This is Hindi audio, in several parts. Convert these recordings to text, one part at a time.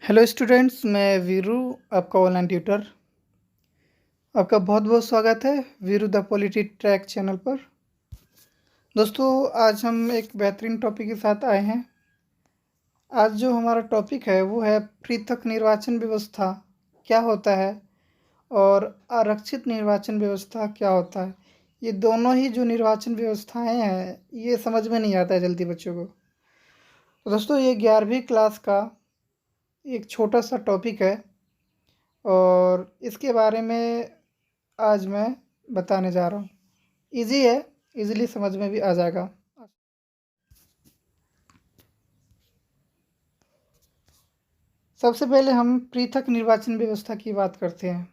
हेलो स्टूडेंट्स, मैं वीरू, आपका ऑनलाइन ट्यूटर। आपका बहुत बहुत स्वागत है Veeru the polity track channel पर। दोस्तों, आज हम एक बेहतरीन टॉपिक के साथ आए हैं। आज जो हमारा टॉपिक है वो है पृथक निर्वाचन व्यवस्था क्या होता है और आरक्षित निर्वाचन व्यवस्था क्या होता है। ये दोनों ही जो निर्वाचन व्यवस्थाएं हैं ये समझ में नहीं आता है जल्दी बच्चों को। तो दोस्तों, ये 11वीं क्लास का एक छोटा सा टॉपिक है और इसके बारे में आज मैं बताने जा रहा हूँ। इजी है, इजीली समझ में भी आ जाएगा। सबसे पहले हम पृथक निर्वाचन व्यवस्था की बात करते हैं।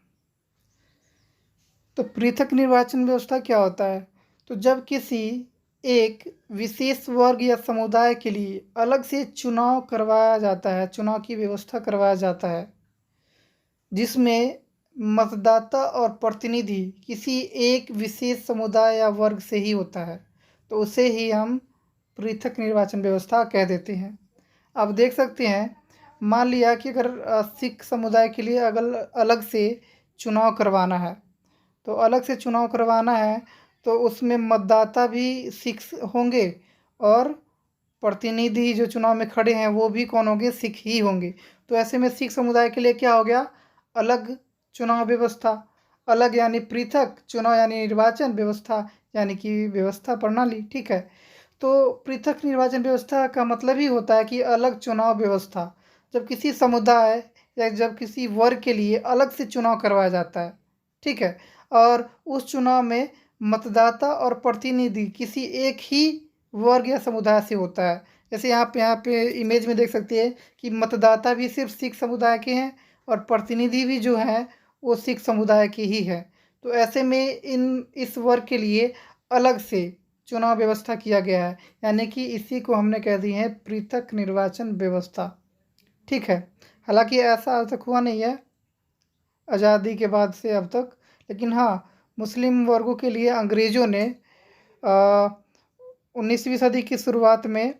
तो पृथक निर्वाचन व्यवस्था क्या होता है? तो जब किसी एक विशेष वर्ग या समुदाय के लिए अलग से चुनाव करवाया जाता है, चुनाव की व्यवस्था करवाया जाता है, जिसमें मतदाता और प्रतिनिधि किसी एक विशेष समुदाय या वर्ग से ही होता है, तो उसे ही हम पृथक निर्वाचन व्यवस्था कह देते हैं। आप देख सकते हैं, मान लिया कि अगर सिख समुदाय के लिए अगल अलग से चुनाव करवाना है, तो अलग से चुनाव करवाना है तो उसमें मतदाता भी सिख होंगे और प्रतिनिधि जो चुनाव में खड़े हैं वो भी कौन होंगे? सिख ही होंगे। तो ऐसे में सिख समुदाय के लिए क्या हो गया? अलग चुनाव व्यवस्था। अलग यानी पृथक, चुनाव यानी निर्वाचन, व्यवस्था यानी कि व्यवस्था प्रणाली। ठीक है, तो पृथक निर्वाचन व्यवस्था का मतलब ही होता है कि अलग चुनाव व्यवस्था। जब किसी समुदाय या जब किसी वर्ग के लिए अलग से चुनाव करवाया जाता है, ठीक है, और उस चुनाव में मतदाता और प्रतिनिधि किसी एक ही वर्ग या समुदाय से होता है। जैसे यहाँ पे इमेज में देख सकते हैं कि मतदाता भी सिर्फ सिख समुदाय के हैं और प्रतिनिधि भी जो हैं वो सिख समुदाय के ही है। तो ऐसे में इस वर्ग के लिए अलग से चुनाव व्यवस्था किया गया है, यानी कि इसी को हमने कह दी है पृथक निर्वाचन व्यवस्था। ठीक है, हालांकि ऐसा आज तक हुआ नहीं है आज़ादी के बाद से अब तक, लेकिन हाँ, मुस्लिम वर्गों के लिए अंग्रेज़ों ने 19वीं सदी की शुरुआत में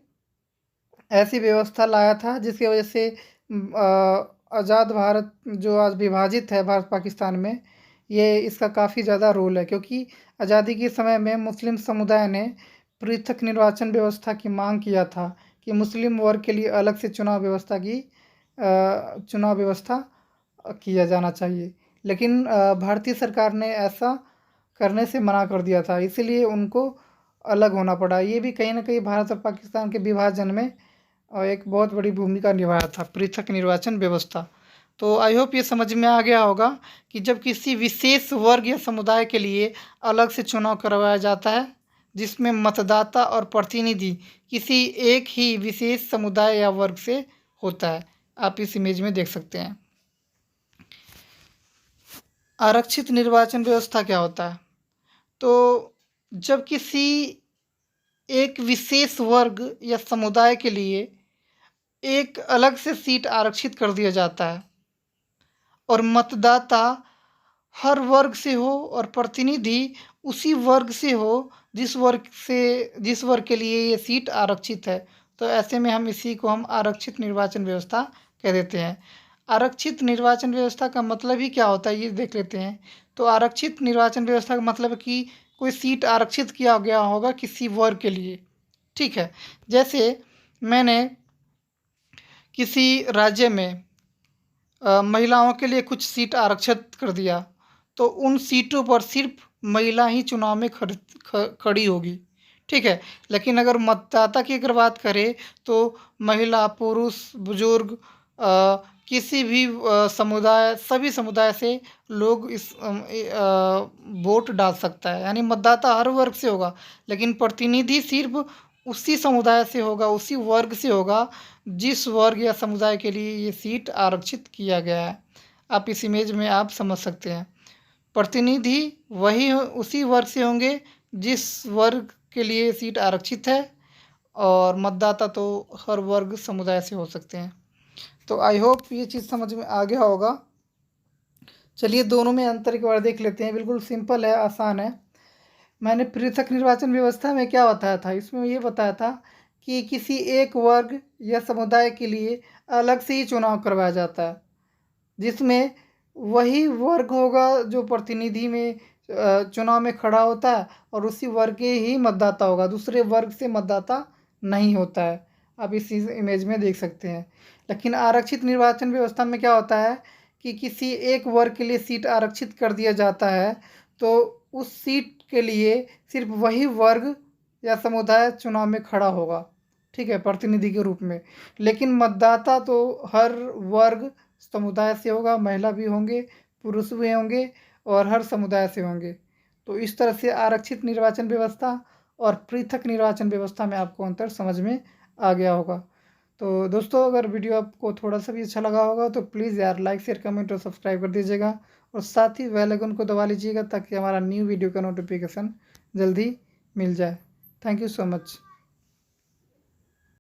ऐसी व्यवस्था लाया था जिसकी वजह से आज़ाद भारत जो आज विभाजित है भारत पाकिस्तान में, ये इसका काफ़ी ज़्यादा रोल है, क्योंकि आज़ादी के समय में मुस्लिम समुदाय ने पृथक निर्वाचन व्यवस्था की मांग किया था कि मुस्लिम वर्ग के लिए अलग से चुनाव व्यवस्था किया जाना चाहिए। लेकिन भारतीय सरकार ने ऐसा करने से मना कर दिया था, इसीलिए उनको अलग होना पड़ा। ये भी कहीं न कहीं भारत और पाकिस्तान के विभाजन में एक बहुत बड़ी भूमिका निभाया था पृथक निर्वाचन व्यवस्था। तो आई होप ये समझ में आ गया होगा कि जब किसी विशेष वर्ग या समुदाय के लिए अलग से चुनाव करवाया जाता है, जिसमें मतदाता और प्रतिनिधि किसी एक ही विशेष समुदाय या वर्ग से होता है। आप इस इमेज में देख सकते हैं। आरक्षित निर्वाचन व्यवस्था क्या होता है? तो जब किसी एक विशेष वर्ग या समुदाय के लिए एक अलग से सीट आरक्षित कर दिया जाता है और मतदाता हर वर्ग से हो और प्रतिनिधि उसी वर्ग से हो जिस वर्ग के लिए ये सीट आरक्षित है। तो ऐसे में इसी को हम आरक्षित निर्वाचन व्यवस्था कह देते हैं। आरक्षित निर्वाचन व्यवस्था का मतलब ही क्या होता है ये देख लेते हैं। तो आरक्षित निर्वाचन व्यवस्था का मतलब है कि कोई सीट आरक्षित किया गया होगा किसी वर्ग के लिए। ठीक है, जैसे मैंने किसी राज्य में महिलाओं के लिए कुछ सीट आरक्षित कर दिया, तो उन सीटों पर सिर्फ महिला ही चुनाव में खड़ी होगी। ठीक है, लेकिन अगर मतदाता की अगर बात करें तो महिला, पुरुष, बुजुर्ग, किसी भी समुदाय, सभी समुदाय से लोग इस वोट डाल सकता है, यानी मतदाता हर वर्ग से होगा, लेकिन प्रतिनिधि सिर्फ उसी समुदाय से होगा, उसी वर्ग से होगा जिस वर्ग या समुदाय के लिए ये सीट आरक्षित किया गया है। आप इस इमेज में आप समझ सकते हैं, प्रतिनिधि वही उसी वर्ग से होंगे जिस वर्ग के लिए सीट आरक्षित है, और मतदाता तो हर वर्ग समुदाय से हो सकते हैं। तो आई होप ये चीज़ समझ में आ गया होगा। चलिए दोनों में अंतर के बारे देख लेते हैं। बिल्कुल सिंपल है, आसान है। मैंने पृथक निर्वाचन व्यवस्था में क्या बताया था, इसमें ये बताया था कि किसी एक वर्ग या समुदाय के लिए अलग से ही चुनाव करवाया जाता है, जिसमें वही वर्ग होगा जो प्रतिनिधि में चुनाव में खड़ा होता है और उसी वर्ग के ही मतदाता होगा, दूसरे वर्ग से मतदाता नहीं होता है। आप इस इमेज में देख सकते हैं। लेकिन आरक्षित निर्वाचन व्यवस्था में क्या होता है कि किसी एक वर्ग के लिए सीट आरक्षित कर दिया जाता है, तो उस सीट के लिए सिर्फ वही वर्ग या समुदाय चुनाव में खड़ा होगा, ठीक है, प्रतिनिधि के रूप में। लेकिन मतदाता तो हर वर्ग समुदाय से होगा, महिला भी होंगे, पुरुष भी होंगे और हर समुदाय से होंगे। तो इस तरह से आरक्षित निर्वाचन व्यवस्था और पृथक निर्वाचन व्यवस्था में आपको अंतर समझ में आ गया होगा। तो दोस्तों, अगर वीडियो आपको थोड़ा सा भी अच्छा लगा होगा तो प्लीज़ यार लाइक शेयर कमेंट और सब्सक्राइब कर दीजिएगा और साथ ही बेल आइकन को दबा लीजिएगा ताकि हमारा न्यू वीडियो का नोटिफिकेशन जल्दी मिल जाए। Thank you so much.